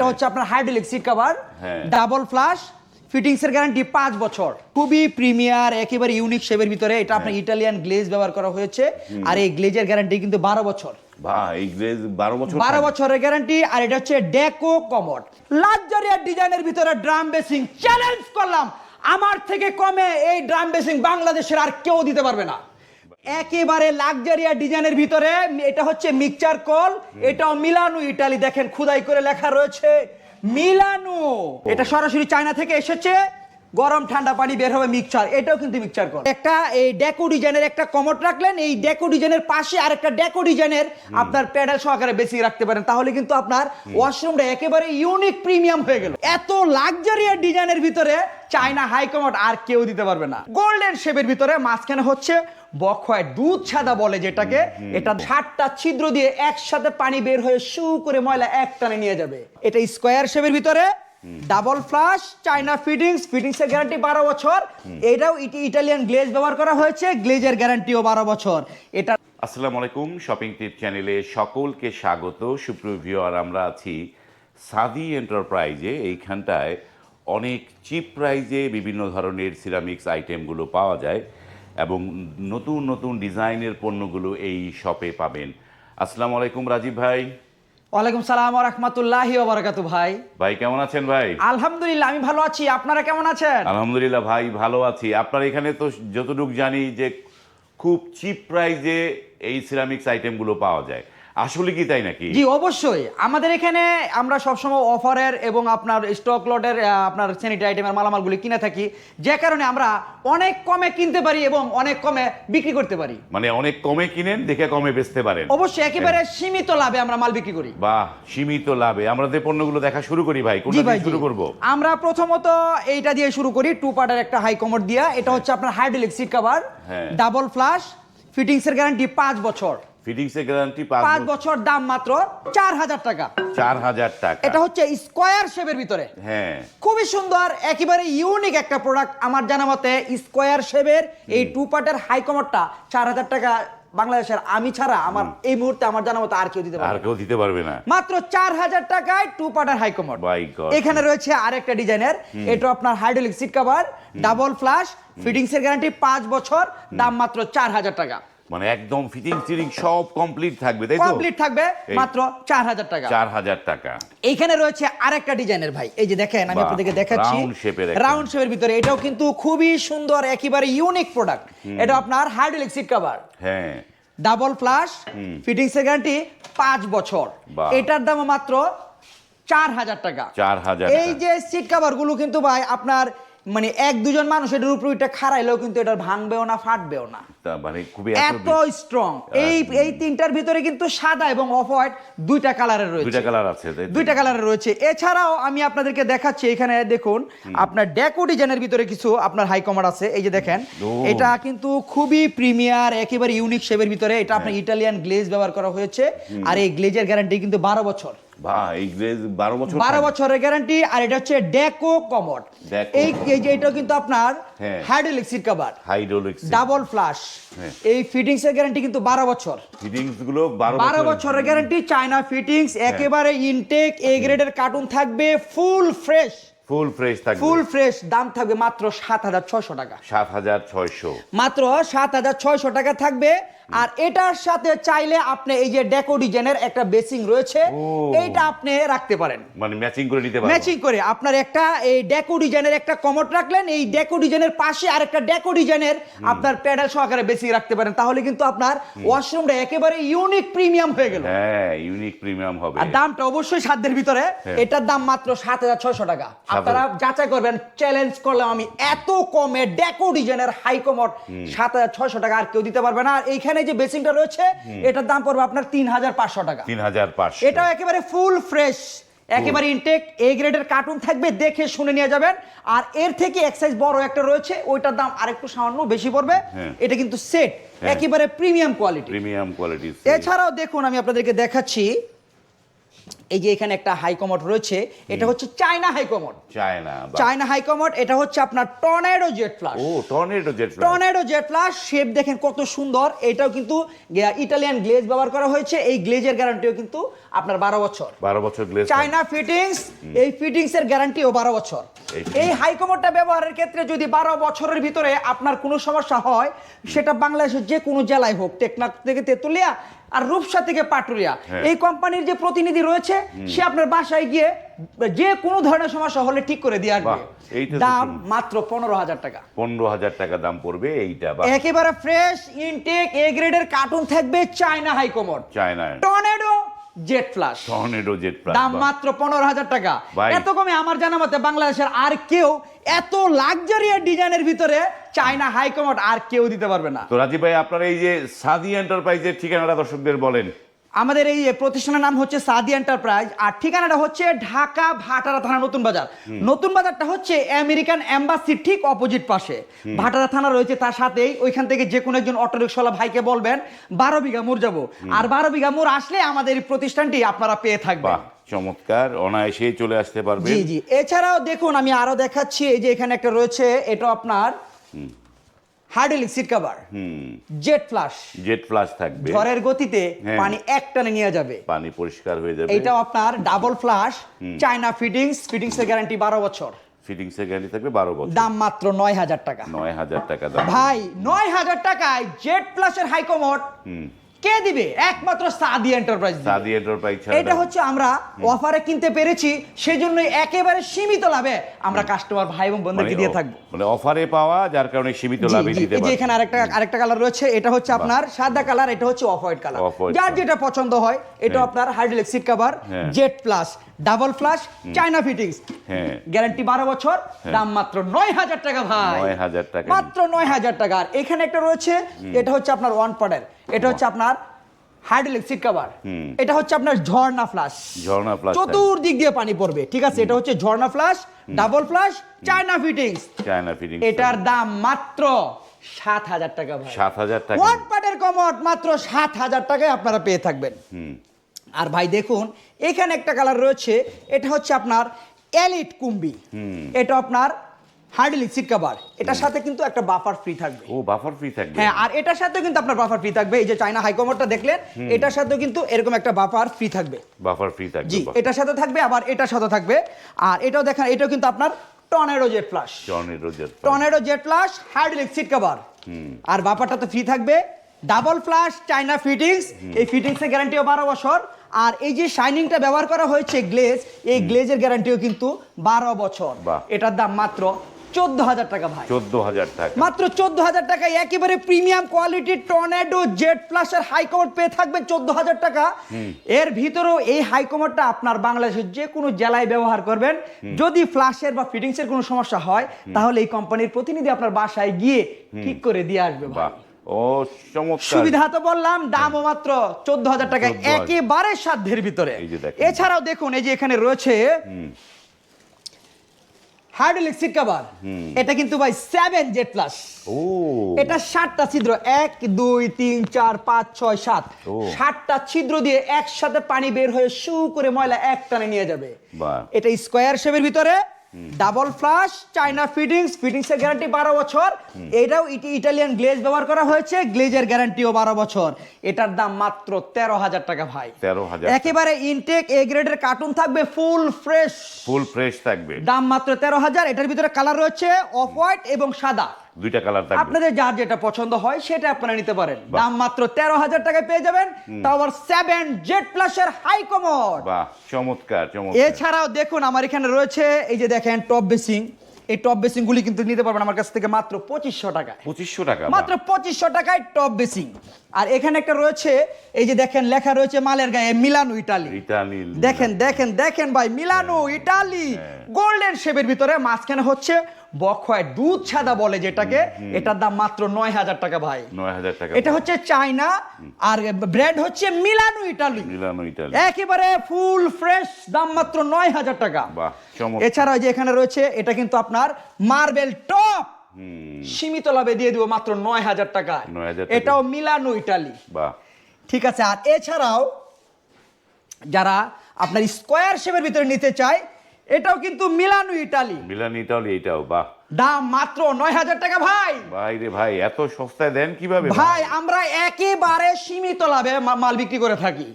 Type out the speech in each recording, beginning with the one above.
এটা হচ্ছে আপনার হাইড্রোলিক সিট কভার, হ্যাঁ। ডাবল ফ্লাশ, ফিটিংস এর গ্যারান্টি 5 বছর। খুবই প্রিমিয়ার, একেবারে ইউনিক শেপের ভিতরে। এটা আপনার ইটালিয়ান গ্লেজ ব্যবহার করা হয়েছে, আর এই গ্লেজের গ্যারান্টি কিন্তু 12 বছর। বাহ, এই গ্লেজ 12 বছর 12 বছরের গ্যারান্টি। আর এটা হচ্ছে ডেকো কমোড লাক্সারিয়াস ডিজাইনের ভিতরে ড্রাম বেসিং। চ্যালেঞ্জ করলাম, আমার থেকে কমে এই ড্রাম বেসিং বাংলাদেশের আর কেউ দিতে পারবে না। একেবারে লাক্সারিয়াস ডিজাইনের ভিতরে। এটা হচ্ছে মিক্সচার কল, এটাও মিলানো ইটালি। দেখেন খোদাই করে লেখা রয়েছে মিলানো। এটা সরাসরি চায়না থেকে এসেছে। গরম ঠান্ডা পানি বের হবে মিক্সচার, এটাও কিন্তু মিক্সচার কল। একটা এই ডেকো ডিজাইনের একটা কমোড রাখলেন, এই ডেকো ডিজাইনের পাশে আরেকটা ডেকো ডিজাইনের আপনার প্যাডেল সহকারে বেশি রাখতে পারেন, তাহলে কিন্তু আপনার ওয়াশরুমটা একেবারে ইউনিক প্রিমিয়াম হয়ে গেল। এত লাক্সারিয়াস ডিজাইনের ভিতরে চায়না হাই কমোড আর কেউ দিতে পারবে না। গোল্ডেন শেপের ভিতরে মাঝখানে হচ্ছে বকহয় দুধ সাদা বলে যেটাকে, এটা 60টা ছিদ্র দিয়ে একসাথে পানি বের হয়ে শু করে ময়লা এক টানে নিয়ে যাবে। এটা স্কোয়ার শেপের ভিতরে, ডাবল ফ্লাশ, চায়না ফিটিংস, ফিটিংসের গ্যারান্টি 12 বছর। এটাও ইটালিয়ান গ্লেজ ব্যবহার করা হয়েছে, গ্লেজের গ্যারান্টিও 12 বছর। এটা আসসালামু আলাইকুম, শপিং টিপ চ্যানেলে সকলকে স্বাগত। সুপ্রিয় ভিউয়ার, আমরা আছি সাদি এন্টারপ্রাইজে। এইখানটায় অনেক চিপ প্রাইজে বিভিন্ন ধরনের সিরামিক্স আইটেমগুলো পাওয়া যায় এবং নতুন নতুন ডিজাইনের পণ্যগুলো এই শপে পাবেন। আসসালামু আলাইকুম রাজীব ভাই। ওয়ালাইকুম সালাম ওয়া রাহমাতুল্লাহি ওয়া বারাকাতুহু। ভাই ভাই কেমন আছেন ভাই? আলহামদুলিল্লাহ আমি ভালো আছি, আপনারা কেমন আছেন? আলহামদুলিল্লাহ ভাই, ভালো আছি। আপনার এখানে তো যতটুকু জানি যে খুব চিপ প্রাইজে এই সিরামিক্স আইটেমগুলো পাওয়া যায়, আসলে কি তাই নাকি? জি অবশ্যই, আমাদের এখানে আমরা সবসময় অফারের এবং আপনার স্টক লটের আপনার স্যানিটারি আইটেমের মালামালগুলি কিনে থাকি, যে কারণে আমরা অনেক কমে কিনতে পারি এবং অনেক কমে বিক্রি করতে পারি। মানে অনেক কমে কিনেন, দেখে কমে বেচতে পারেন। অবশ্যই একেবারে সীমিত লাভে আমরা মাল বিক্রি করি। বাহ, সীমিত লাভে। আমরা যে পণ্যগুলো দেখা শুরু করি ভাই, জি কোনটা ভাই দিয়ে শুরু করব? আমরা প্রথমত এইটা দিয়ে শুরু করি, 2 পার্টের একটা হাই কমোড দিয়া। এটা হচ্ছে আপনার হাইড্রোলিক সিট কভার, হ্যাঁ। ডাবল ফ্লাশ, ফিটিংস এর গ্যারান্টি 5 বছর। ফিটিংস এর গ্যারান্টি 5 বছর, দাম মাত্র 4000 টাকা। 4000 টাকা। এটা হচ্ছে স্কোয়ার শেপের ভিতরে, হ্যাঁ, খুবই সুন্দর, একেবারে ইউনিক একটা প্রোডাক্ট। আমার জানা মতে স্কোয়ার শেপের এই 2 পার্টের হাই কমোডটা 4000 টাকা বাংলাদেশের আমি ছাড়া আমার এই মুহূর্তে আমার জানা মতে আর কেউ দিতে আর পারবে না। কেউ দিতে পারবে না। মাত্র 4000 টাকায় 2 পার্টের হাই কমোড। My God. এখানে রয়েছে আরেকটা ডিজাইনের, এটা আপনার hydraulic seat cover, double flush, fittings এর গ্যারান্টি 5 বছর, দাম মাত্র 4000 টাকা। মানে একদম ফিটিং সিটিং সব কমপ্লিট থাকবে, তাই তো? কমপ্লিট থাকবে, এই মাত্র 4000 টাকা। 4000 টাকা। এইখানে রয়েছে আরেকটা ডিজাইনের ভাই, এই যে দেখেন আমি বাহ, আপনাদেরকে দেখাচ্ছি, round shape এর একটা। রাউন্ড শেপের ভিতরে। এটাও কিন্তু খুবই সুন্দর, একেবারে ইউনিক প্রোডাক্ট। এটা আপনার হাইড্রোলিক সিট কভার, হ্যাঁ, ডাবল ফ্লাশ, ফিটিংস এর গ্যারান্টি 5 বছর। বাহ। এটার দাম মাত্র 4000 টাকা। 4000 এই টাকা। যে সিট কভার গুলো কিন্তু ভাই আপনার মানে 1-2 জন মানুষ এটার উপর এটা খাড়াইলেও কিন্তু এটা ভাঙবেও না, ফাটবেও না, তা মানে খুবই এত স্ট্রং। এই তিনটার ভিতরে কিন্তু সাদা এবং অফ হোয়াইট দুইটা কালারের রয়েছে। দুইটা কালার আছে, তাই তো? দুইটা কালারের রয়েছে। এছাড়াও আমি আপনাদেরকে দেখাচ্ছি, এখানে দেখুন আপনার ডেকো ডিজাইনের ভিতরে কিছু আপনার হাই কমোড আছে। এই যে দেখেন, ও। এটা কিন্তু খুবই প্রিমিয়ার, একেবারে ইউনিক শেপের ভিতরে। এটা আপনার ইটালিয়ান গ্লেজ ব্যবহার করা হয়েছে, আর এই গ্লেজের গ্যারান্টি কিন্তু 12 বছর। বাহ, এই গ্লেজ 12 বছর 12 বছরের গ্যারান্টি। আর এটা হচ্ছে ডেকো কমোড। Deco এই যে এটা কিন্তু আপনার হ্যাঁ। Hydraulic seat cover, hydraulic double flush. হ্যাঁ। এই ফিটিংস এর গ্যারান্টি কিন্তু 12 বছর। ফিটিংস গুলো 12 12 বছরের গ্যারান্টি, চায়না ফিটিংস, একেবারে ইনটেক এ গ্রেডের কার্টুন থাকবে, ফুল ফ্রেশ। ফুল ফ্রেশ থাকবে। ফুল ফ্রেশ, দাম থাকবে মাত্র 7600 টাকা। 7600। মাত্র 7600 টাকা থাকবে। আর এটার সাথে চাইলে আপনি এই যে ডেকো ডিজাইনের একটা বেসিং রয়েছে, ও। এইটা আপনি রাখতে পারেন মানে ম্যাচিং করে নিতে পারবো। ম্যাচিং করে। আপনার একটা এই ডেকো ডিজাইনের একটা কমোড রাখলেন, এই ডেকো ডিজাইনের পাশে আরেকটা ডেকো ডিজাইনের আপনার প্যাডেল সহকারে বেসিং রাখতে পারেন, তাহলে কিন্তু আপনার ওয়াশরুমটা একেবারে ইউনিক প্রিমিয়াম হয়ে গেল। হ্যাঁ, ইউনিক প্রিমিয়াম হবে। আর দামটা অবশ্যই সাধ্যের ভিতরে। এটার দাম মাত্র 7600 টাকা। আপনারা যাচাই করবেন, চ্যালেঞ্জ করলাম আমি, এত কমে ডেকো ডিজাইনের হাই কমোড 7600 টাকা আর কেউ দিতে পারবে না। আর এইখানে যে বেসিংটা রয়েছে, এটার দাম পড়বে আপনার 3500 টাকা। 3500। এটাও একেবারে ফুল ফ্রেশ, একেবারে ইনটেক এ গ্রেডের কার্টুন থাকবে, দেখে শুনে নিয়ে যাবেন। আর এর থেকে এক সাইজ বড় একটা রয়েছে, ওইটার দাম আরেকটু সামান্য বেশি পড়বে। এটা কিন্তু সেট, একেবারে প্রিমিয়াম কোয়ালিটি। Premium quality. এছাড়াও দেখুন আমি আপনাদেরকে দেখাচ্ছি, এই যে এখানে একটা হাই কমোড রয়েছে, এটা হচ্ছে China high commode. China, China high commode, এটা হচ্ছে আপনার টর্নেডো জেট ফ্লাশ। ও tornado jet flush. Tornado jet flush shape দেখেন কত সুন্দর। এটাও কিন্তু ইটালিয়ান গ্লেজ ব্যবহার করা হয়েছে। এই গ্লেজের গ্যারান্টিও কিন্তু আপনার 12 বছর। 12 বছর গ্লেজ। চায়না ফিটিংস, এই ফিটিংস এর গ্যারান্টিও 12 বছর। এই হাই কমোডটা ব্যবহারের ক্ষেত্রে যদি 12 বছরের ভিতরে আপনার কোনো সমস্যা হয়, সেটা বাংলাদেশের যে কোনো জেলায় হোক, টেকনাফ থেকে তেতুলিয়া আর রূপসা থেকে পাটুরিয়া, এই কোম্পানির যে প্রতিনিধি রয়েছে সে আপনার বাসায় গিয়ে যে কোনো ধরনের সমস্যা হলে ঠিক করে দিয়ে আসবে। দাম মাত্র 15,000 টাকা। 15,000 টাকা দাম পড়বে এইটা। একেবারে ফ্রেশ ইনটেক এ গ্রেডের কার্টুন থাকবে China high commode, China tornado jet flush. Tornado jet flush দাম মাত্র 15,000 টাকা। এত কমে আমার জানা মতে বাংলাদেশের আর কেউ এত লাক্সারিয়াস ডিজাইনের ভিতরে চায়না হাই কমোড আর কেউ দিতে পারবে না। তো রাজীব ভাই, আপনার এই যে সাদি এন্টারপ্রাইজের ঠিকানাটা দর্শকদের বলেন। আমাদের এই প্রতিষ্ঠানের নাম হচ্ছে সাদি এন্টারপ্রাইজ, আর ঠিকানাটা হচ্ছে ঢাকা ভাটারা থানা নতুন বাজার। নতুন বাজারটা হচ্ছে আমেরিকান এম্বাসি ঠিক অপোজিট পাশে। ভাটারা থানা রয়েছে তার সাথেই। ওইখান থেকে যে কোনো একজন অটোরিকশাওয়ালা ভাইকে বলবেন 12 বিঘা মোড় যাবো, আর 12 বিঘা মোড় আসলে আমাদের এই প্রতিষ্ঠানটি আপনারা পেয়ে থাকবেন। চমৎকার, অনায়াসেই চলে আসতে পারবেন। জি জি। এছাড়াও দেখুন আমি আরো দেখাচ্ছি, এই যে এখানে একটা রয়েছে, এটা আপনার hydraulic seat cover, jet flush. Jet flush থাকবে, ঝড়ের গতিতে পানি এক টানে নিয়ে যাবে, পানি পরিষ্কার হয়ে যাবে। এটাও আপনার double flush, China fittings, fittings এর গ্যারান্টি 12 বছর। ফিটিংস এর গ্যারান্টি থাকবে 12 বছর। দাম মাত্র 9,000 টাকা। 9,000 টাকা দাম। ভাই 9,000 টাকায় জেট ফ্লাশের হাই কমোড কে দিবে? একমাত্র সাদি এন্টারপ্রাইজ। সাদি এন্টারপ্রাইজ। এটা হচ্ছে আমরা অফারে কিনতে পেরেছি, সেজন্য একেবারে সীমিত লাভে আমরা কাস্টমার ভাই এবং বন্ধুকে দিয়ে থাকবো। মানে অফারে পাওয়া, যার কারণে সীমিত লাভে দিতে পারবে। এখানে আরেকটা কালার রয়েছে, এটা হচ্ছে আপনার সাদা কালার, এটা হচ্ছে অফ হোয়াইট কালার। যার যেটা পছন্দ হয়। এটা আপনার hydraulic seat cover, jet flush, double flush, China fittings, guarantee 12 বছর। দাম মাত্র 9,000 টাকা ভাই। 9,000 টাকা, মাত্র 9,000 টাকা। আর এখানে একটা রয়েছে, এটা হচ্ছে আপনার ওয়ান পার্টের, এটা হচ্ছে আপনার হাইড্রোলিক সিট কভার, এটা হচ্ছে আপনার ঝর্ণা ফ্লাশ। ঝর্ণা ফ্লাশ, চতুর্দিক দিয়ে পানি পড়বে, ঠিক আছে। এটা হচ্ছে ঝর্ণা flush, double flush, China fittings. China fittings. এটার দাম মাত্র 7,000 টাকা ভাই। 7,000 টাকা। ওয়ান পার্টের কমোড মাত্র 7,000 টাকায় আপনারা পেয়ে থাকবেন। আর ভাই দেখুন এখানে একটা কালার রয়েছে, এটা হচ্ছে আপনার এলিট কুম্বি। এটা আপনার হাইড্রোলিক সিট কভার, এটার সাথে কিন্তু একটা বাফার ফ্রি থাকবে। ও বাফার ফ্রি থাকবে। হ্যাঁ, আর এটার সাথে কিন্তু আপনার বাফার ফ্রি থাকবে। এই যে চায়না হাই কমোডটা দেখলেন, এটার সাথে কিন্তু এরকম একটা বাফার ফ্রি থাকবে। বাফার ফ্রি থাকবে, জি, এটার সাথে থাকবে, আবার এটার সাথে থাকবে। আর এটাও দেখেন, এটাও কিন্তু আপনার tornado jet flush. Tornado jet flush, hydraulic seat cover, আর বাফারটা তো ফ্রি থাকবে। ডাবল ফ্লাশ, চায়না ফিটিংস, এই ফিটিংসের গ্যারান্টিও 12 বছর। আর এই যে শাইনিংটা ব্যবহার করা হয়েছে গ্লেজ, এই গ্লেজের গ্যারান্টিও কিন্তু 12 বছর। এটার দাম মাত্র 14,000 টাকা ভাই। 14,000 টাকা। মাত্র 14,000 টাকায় একেবারে প্রিমিয়াম কোয়ালিটির টর্নেডো জেট ফ্লাশের হাই কমোড পেয়ে থাকবেন 14,000 টাকা। এর ভিতরেও এই হাই কমোডটা আপনার বাংলাদেশের যে কোনো জেলায় ব্যবহার করবেন। যদি ফ্লাশের বা ফিটিংসের কোনো সমস্যা হয়, তাহলে এই কোম্পানির প্রতিনিধি আপনার বাসায় গিয়ে ঠিক করে দিয়ে আসবে ভাই। ও চমৎকার। সুবিধা তো বললাম, দামও মাত্র 14,000 টাকা, একেবারে সাধ্যের ভিতরে। এছাড়াও দেখুন এই যে এখানে রয়েছে হাইড্রোলিক সিট কভার, এটা কিন্তু ভাই 7 জেট ফ্লাশ। এটা 7টা ছিদ্র, 1 2 3 4 5 6 7, 7টা ছিদ্র দিয়ে একসাথে পানি বের হয়ে শু করে ময়লা এক টানে নিয়ে যাবে। এটা স্কয়ার শেপের ভিতরে, ডাবল ফ্লাশ, চায়না ফিটিংস, ফিটিংসের গ্যারান্টি 12 বছর। এটাও ইটালিয়ান গ্লেজ ব্যবহার করা হয়েছে, গ্লেজের গ্যারান্টিও 12 বছর। এটার দাম মাত্র 13,000 টাকা ভাই। 13,000। একেবারে ইনটেক এ গ্রেডের কার্টুন থাকবে, ফুল ফ্রেশ। ফুল ফ্রেশ থাকবে। দাম মাত্র 13,000। এটার ভিতরে কালার রয়েছে অফ হোয়াইট এবং সাদা, দুইটা কালার থাকবে। আপনাদের যার যেটা পছন্দ হয় সেটা আপনারা নিতে পারেন। দাম মাত্র 13,000 টাকায় পেয়ে যাবেন, তাও আবার 7 জেট ফ্লাশের হাই কমোড। বাহ, চমৎকার চমৎকার। এছাড়াও দেখুন আমার এখানে রয়েছে এই যে দেখেন টপ বেসিং। এই টপ বেসিং গুলি কিন্তু নিতে পারবেন আমার কাছ থেকে মাত্র 2500 টাকায়। 2500 টাকা, মাত্র 2500 টাকায় টপ বেসিং। আর এখানে একটা রয়েছে, এই যে দেখেন লেখা রয়েছে মালের গায়ে মিলানো ইটালি। দেখেন দেখেন দেখেন ভাই, মিলানো ইটালি, গোল্ডেন শেপের ভিতরে, মাঝখানে হচ্ছে বকহয় দুধ সাদা বলে যেটাকে। এটার দাম মাত্র 9,000 টাকা ভাই। 9,000 টাকা। এটা হচ্ছে চায়না, আর ব্র্যান্ড হচ্ছে মিলানো ইটালি। একেবারে ফুল ফ্রেশ, দাম মাত্র 9,000 টাকা। এছাড়া যে এখানে রয়েছে, এটা কিন্তু আপনার মার্বেল টপ, সীমিত লাভে দিয়ে দিব মাত্র 9,000 টাকায়। এটাও মিলানো ইটালি। ঠিক আছে। আর এছাড়াও যারা আপনার স্কোয়ার শেপের ভিতরে নিতে চায়, এটাও কিন্তু মিলানো ইটালি, মিলান ইটালি, এটাও বাহ। দাম মাত্র 9,000 টাকা ভাই। ভাই রে ভাই, এত সস্তায় দেন কিভাবে ভাই আমরা একেবারে সীমিত লাভে মাল বিক্রি করে থাকি।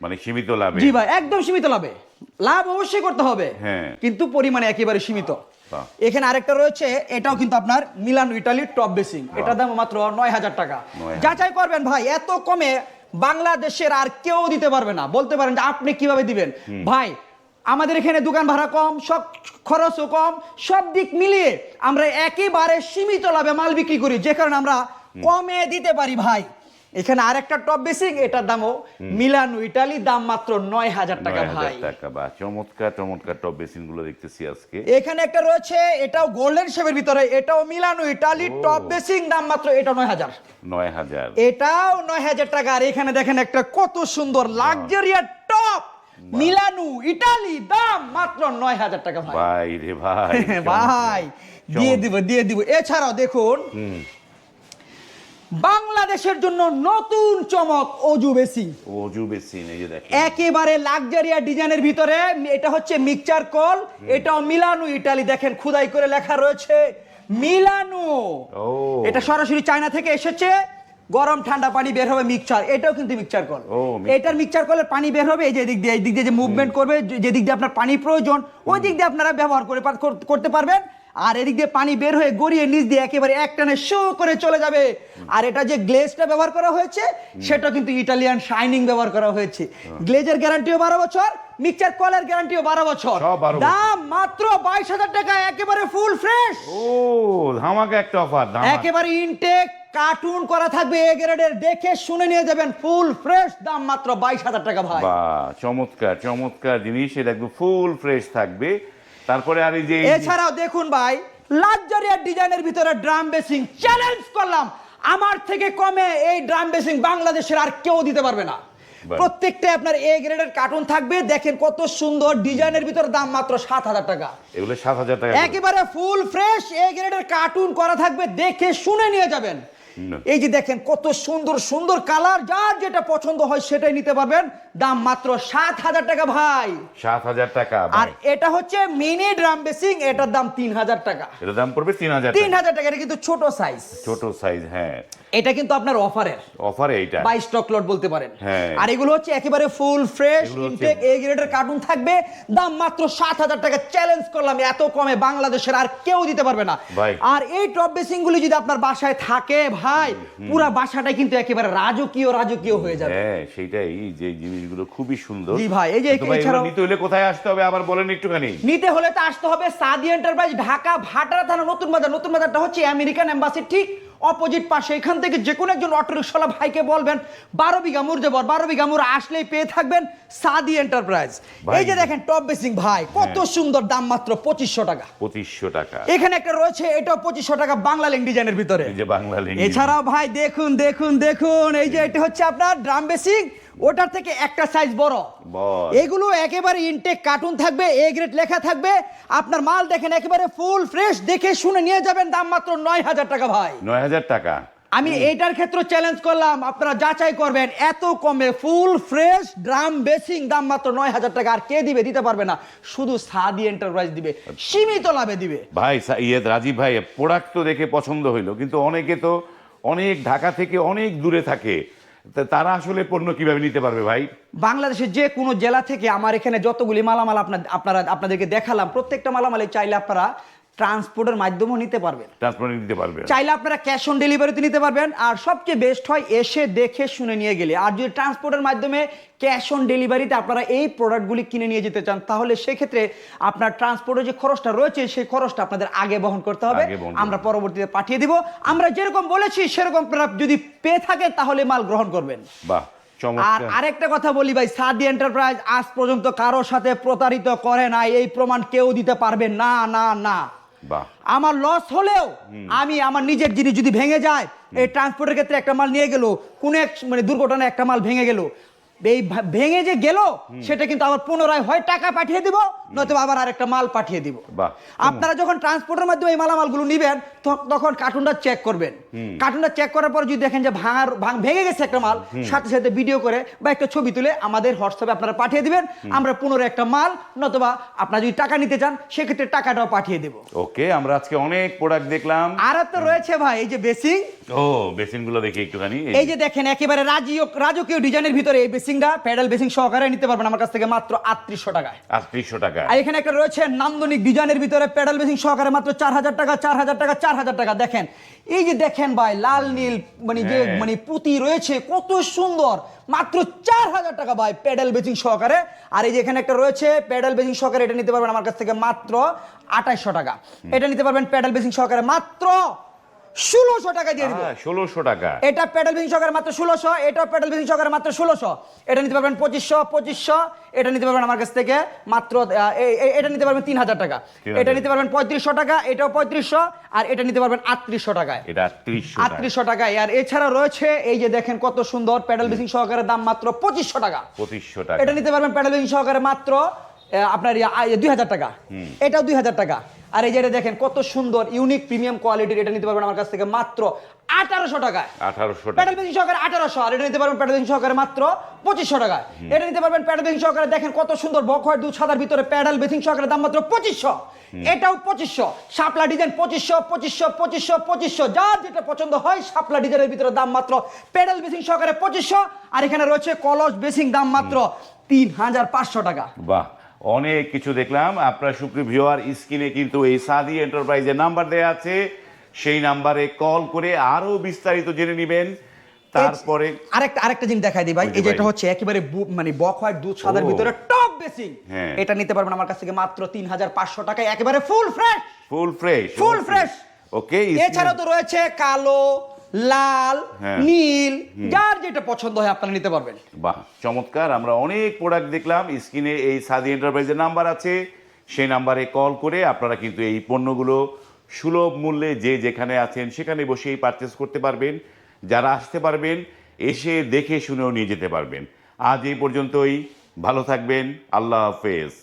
মানে সীমিত লাভে? জি ভাই, একদম সীমিত লাভে। লাভ অবশ্যই করতে হবে, হ্যাঁ, কিন্তু পরিমাণে একেবারে সীমিত। এখানে আরেকটা রয়েছে, এটাও কিন্তু আপনার মিলানো ইটালির টপ বেসিং, এটার দাম মাত্র 9,000 টাকা। যাচাই করবেন ভাই, এত কমে বাংলাদেশের আর কেউ দিতে পারবে না। বলতে পারেন যে আপনি কিভাবে দিবেন ভাই, আমাদের এখানে দোকান ভাড়া কম, সব খরচও কম, সব দিক মিলিয়ে আমরা একেবারে সীমিত লাভে মাল বিক্রি করি, যে কারণে আমরা কমে দিতে পারি ভাই। এখানে আরেকটা টপ বেসিং, এটার দামও মিলানো ইটালি, দাম মাত্র 9,000 টাকা ভাই। বা চমৎকার চমৎকার টপ বেসিন গুলো দেখতেছি আজকে। এখানে একটা রয়েছে, এটাও গোল্ডেন শেপের ভিতরে, এটাও মিলানো ইটালি টপ বেসিং, দাম মাত্র এটা 9,000। এটাও 9,000 টাকা। আর এখানে দেখেন একটা কত সুন্দর লাক্সারিয়াস টপ মিলানো ইটালি, দাম মাত্র 9,000 টাকা ভাই। ভাই রে ভাই ভাই দিয়ে দিব। এছাড়াও দেখুন বাংলাদেশের জন্য নতুন চমক অজু বেসিন। অজু বেসিন, এই যে দেখেন একেবারে লাক্সারিয়া ডিজাইনের ভিতরে, এটা হচ্ছে মিক্সচার কল, এটাও মিলানো ইটালি, দেখেন খোদাই করে লেখা রয়েছে মিলানো। এটা সরাসরি চায়না থেকে এসেছে, গরম ঠান্ডা পানি বের হবে মিক্সচার, এটাও কিন্তু মিক্সচার কল। এটার মিক্সচার কলের পানি বের হবে এই যে দিক দিয়ে যে মুভমেন্ট করবে, যে দিক দিয়ে আপনার পানি প্রয়োজন ওই দিক দিয়ে আপনারা ব্যবহার করতে পারবেন। আর এদিক দিয়ে পানি বের হয়ে গড়িয়ে নিচ দিয়ে একেবারে একটানে শো করে চলে যাবে। আর এটা যে গ্লেজটা ব্যবহার করা হয়েছে সেটা কিন্তু ইটালিয়ান শাইনিং ব্যবহার করা হয়েছে। গ্লেজের গ্যারান্টিও 12 বছর, মিক্সচার কলের গ্যারান্টিও 12 বছর। দাম মাত্র 22,000 টাকা, একেবারে ফুল ফ্রেশ। ও ধামাকা একটা অফার, একেবারে ইনটেক কার্টুন করা থাকবে, এ গ্রেডের, দেখে শুনে নিয়ে যাবেন, ফুল ফ্রেশ, দাম মাত্র 22,000 টাকা ভাই। বাহ, চমৎকার চমৎকার জিনিস, এটা একদম ফুল ফ্রেশ থাকবে। তারপরে আর এই যে এছাড়াও দেখুন ভাই, লাক্সারিয়াস ডিজাইনের ভিতরে ড্রাম বেসিং, চ্যালেঞ্জ করলাম আমার থেকে কমে এই ড্রাম বেসিং বাংলাদেশের আর কেউ দিতে পারবে না। প্রত্যেকটা আপনার এ গ্রেডের কার্টুন থাকবে, দেখেন কত সুন্দর ডিজাইনের ভিতরে, দাম মাত্র 7,000 টাকা। এগুলো 7,000 টাকা, একেবারে ফুল ফ্রেশ এ গ্রেডের কার্টুন করা থাকবে, দেখে শুনে নিয়ে যাবেন। এই যে দেখেন কত সুন্দর সুন্দর কালার, যার যেটা পছন্দ হয় সেটাই নিতে পারবেন, দাম মাত্র 7,000 টাকা ভাই। 7,000 টাকা। আর এটা হচ্ছে মিনি ড্রাম বেসিং, এটার দাম 3,000 টাকা। এটার দাম পড়বে 3,000 টাকা। এটা কিন্তু ছোট সাইজ, হ্যাঁ। এটা কিন্তু আপনার অফারে এইটা বাই স্টক লট বলতে পারেন। হ্যাঁ। আর এগুলো হচ্ছে একেবারে ফুল ফ্রেশ ইনটেক এ গ্রেডের কার্টুন থাকবে, দাম মাত্র 7,000 টাকা। চ্যালেঞ্জ করলাম এত কমে বাংলাদেশের আর কেউ দিতে পারবে না। আর এই টপ বেসিং গুলি যদি আপনার বাসায় থাকে ভাই, পুরো বাসাটাই কিন্তু একেবারে রাজকীয় হয়ে যাবে। হ্যাঁ, সেটাই, যে জিনিসগুলো খুবই সুন্দর। জি ভাই, এই যে এছাড়াও নিতে হলে কোথায় আসতে হবে আবার বলেন একটুখানি। নিতে হলে তো আসতে হবে সাদি এন্টারপ্রাইজ, ঢাকা ভাটারা থানা, নতুন বাজারটা হচ্ছে আমেরিকান এম্বাসির ঠিক অপোজিট পাশে। এখান থেকে যে কোনো একজন অটোরিকশাওয়ালা ভাইকে বলবেন 12 বিঘা মোড় যাবো, 12 বিঘা মোড় আসলেই পেয়ে থাকবেন সাদি এন্টারপ্রাইজ। এই যে দেখেন টপ বেসিং ভাই, কত সুন্দর, দাম মাত্র 2,500 টাকা। 2,500 টাকা। এখানে একটা রয়েছে, এটাও 2,500 টাকা, বাংলা লিঙ্ক ডিজাইনের ভিতরে। এই যে বাংলা লিঙ্ক। এছাড়াও ভাই দেখুন, এই যে এটা হচ্ছে আপনার ড্রাম বেসিং, ওটার থেকে একটা সাইজ বড়। এগুলো একেবারে ইনটেক কার্টুন থাকবে, এ গ্রেড লেখা থাকবে, আপনার মাল দেখেন একেবারে ফুল ফ্রেশ, দেখে শুনে নিয়ে যাবেন, দাম মাত্র 9,000 টাকা ভাই। 9,000 টাকা। আমি এইটার ক্ষেত্রে চ্যালেঞ্জ করলাম, আপনারা যাচাই করবেন, এত কমে ফুল ফ্রেশ ড্রাম বেসিং, দাম মাত্র 9,000 টাকা। আর কে দিতে পারবে না, শুধু সাদি এন্টারপ্রাইজ দিবে, সীমিত লাভে দিবে ভাই। রাজীব ভাই, প্রোডাক্ট তো দেখে পছন্দ হইলো, কিন্তু অনেকে তো অনেক ঢাকা থেকে অনেক দূরে থাকে, তারা আসলে পণ্য কিভাবে নিতে পারবে ভাই? বাংলাদেশের যে কোনো জেলা থেকে আমার এখানে যতগুলি মালামাল আপনাদেরকে দেখালাম, প্রত্যেকটা মালামালে চাইলে আপনারা ট্রান্সপোর্টের মাধ্যমেও নিতে পারবেন, চাইলে আপনারা ক্যাশ অন ডেলিভারিতে নিতে পারবেন। আর সবচেয়ে বেস্ট হয় এসে দেখে শুনে নিয়ে গেলে। আর যদি ট্রান্সপোর্টের মাধ্যমে ক্যাশ অন ডেলিভারিতে আপনারা এই প্রোডাক্টগুলি কিনে নিয়ে যেতে চান, তাহলে সেক্ষেত্রে আপনার ট্রান্সপোর্টের যে খরচটা রয়েছে সেই খরচটা আপনাদের আগে বহন করতে হবে, আমরা পরবর্তীতে পাঠিয়ে দিব। আমরা যেরকম বলেছি সেরকম আপনারা যদি পেয়ে থাকেন তাহলে মাল গ্রহণ করবেন। বাহ। আর আরেকটা কথা বলি ভাই, সাদি এন্টারপ্রাইজ আজ পর্যন্ত কারোর সাথে প্রতারিত করে নাই, এই প্রমাণ কেউ দিতে পারবে না। আমার লস হলেও আমি আমার নিজের জিনিস যদি ভেঙে যায়, এই ট্রান্সপোর্টের ক্ষেত্রে একটা মাল নিয়ে গেল, কোনো এক দুর্ঘটনায় একটা মাল ভেঙে গেল, এই ভেঙে যে গেল সেটা কিন্তু আবার পুনরায় হয় টাকা পাঠিয়ে দিব, নয়তো আবার আরেকটা মাল পাঠিয়ে দিব। বাহ। আপনারা যখন ট্রান্সপোর্টের মাধ্যমে এই মালামালগুলো নিবেন তখন কার্টুনটা চেক করবেন। কার্টুনটা চেক করার পর যদি দেখেন যে ভেঙে গেছে একটা মাল, সাথে সাথে ভিডিও করে বা একটা ছবি তুলে আমাদের হোয়াটসঅ্যাপে আপনারা পাঠিয়ে দিবেন, আমরা পুনরায় একটা মাল নতুবা আপনারা যদি টাকা নিতে চান সেক্ষেত্রে টাকাটাও পাঠিয়ে দেব। ওকে, আমরা আজকে অনেক প্রোডাক্ট দেখলাম। আর তো রয়েছে ভাই এই যে বেসিং। ও, বেসিনগুলো দেখি একটুখানি। এই যে দেখেন একেবারে রাজকীয় ডিজাইনের ভিতরে এই বেসিংটা প্যাডেল বেসিং সহকারে নিতে পারবেন আমার কাছ থেকে মাত্র 3800 টাকায়। 3800 টাকা। আর এখানে একটা রয়েছে নান্দনিক ডিজাইনের ভিতরে প্যাডেল বেসিং সহকারে মাত্র 4000 টাকা, 4000 টাকা, 4000 টাকা। দেখেন এই যে দেখেন ভাই লাল নীল মানে পুঁতি রয়েছে, কত সুন্দর, মাত্র 4000 টাকা ভাই প্যাডেল বেসিং সহকারে। আর এই যে এখানে একটা রয়েছে প্যাডেল বেসিং সহকারে, এটা নিতে পারবেন আমার কাছ থেকে মাত্র 2800 টাকা। এটা নিতে পারবেন প্যাডেল বেসিং সহকারে মাত্র 1600 টাকা দিয়ে দিব। 1600 টাকা। এটা প্যাডেল বেসিং সহকারে মাত্র 1600, এটা প্যাডেল বেসিং সহকারে মাত্র 1600। এটা নিতে পারবেন 2500। এটা নিতে পারবেন আমার কাছ থেকে মাত্র এটা নিতে পারবেন 3000 টাকা। এটা নিতে পারবেন 3500 টাকা, এটাও 3500, আর এটা নিতে পারবেন 3800 টাকায়। এটা 3800 টাকায়। আর এছাড়া রয়েছে এই যে দেখেন কত সুন্দর প্যাডেল বেসিং সহকারে, দাম মাত্র 2500 টাকা। 2500 টাকা। এটা নিতে পারবেন প্যাডেল বেসিং সহকারে মাত্র আপনার 2000 টাকা। এটাও 2000 টাকা। আর এই যে এটা দেখেন কত সুন্দর ইউনিক প্রিমিয়াম কোয়ালিটির, এটা নিতে পারবেন আমার কাছ থেকে মাত্র 1800 টাকায়। 1800 টাকা। প্যাডেল বেসিং সহকারে 1800। আর এটা নিতে পারবেন প্যাডেল বেসিং সহকারে মাত্র 2500 টাকায়। এটা নিতে পারবেন প্যাডেল বেসিং সহকারে, দেখেন কত সুন্দর বক হোয়াইট দুধ সাদার ভিতরে প্যাডেল বেসিং সহকারে, দাম মাত্র 2500। এটাও 2500। শাপলা ডিজাইন 2500। যার যেটা পছন্দ হয় শাপলা ডিজাইনের ভিতরে দাম মাত্র প্যাডেল বেসিং সহকারে 2500। আর এখানে রয়েছে কলস বেসিং, দাম মাত্র 3500 টাকা। বাহ, অনেক কিছু দেখলাম। আপনার সুপ্রিয় ভিউয়ার, স্ক্রিনে কিন্তু এই সাদি এন্টারপ্রাইজের নাম্বার দেয়া আছে, সেই নাম্বারে কল করে আরো বিস্তারিত জেনে নেবেন। তারপরে আরেকটা জিনিস দেখাই দিই ভাই, এই যে এটা হচ্ছে একেবারে মানে বক হোয়াইট দুধ সাদার ভিতরে টপ বেসিং। এটা নিতে পারবেন আমার কাছ থেকে মাত্র 3500 টাকায়, একেবারে ফুল ফ্রেশ। ওকে। এছাড়াও তো রয়েছে কালো, লাল, নীল, যার যেটা পছন্দ হয় আপনারা নিতে পারবেন। বাহ, চমৎকার। আমরা অনেক প্রোডাক্ট দেখলাম। স্ক্রিনে এই সাদি এন্টারপ্রাইজের নাম্বার আছে, সেই নাম্বারে কল করে আপনারা কিন্তু এই পণ্যগুলো সুলভ মূল্যে যে যেখানে আছেন সেখানে বসেই পারচেস করতে পারবেন। যারা আসতে পারবেন এসে দেখে শুনেও নিয়ে যেতে পারবেন। আজ এই পর্যন্তই, ভালো থাকবেন, আল্লাহ হাফেজ।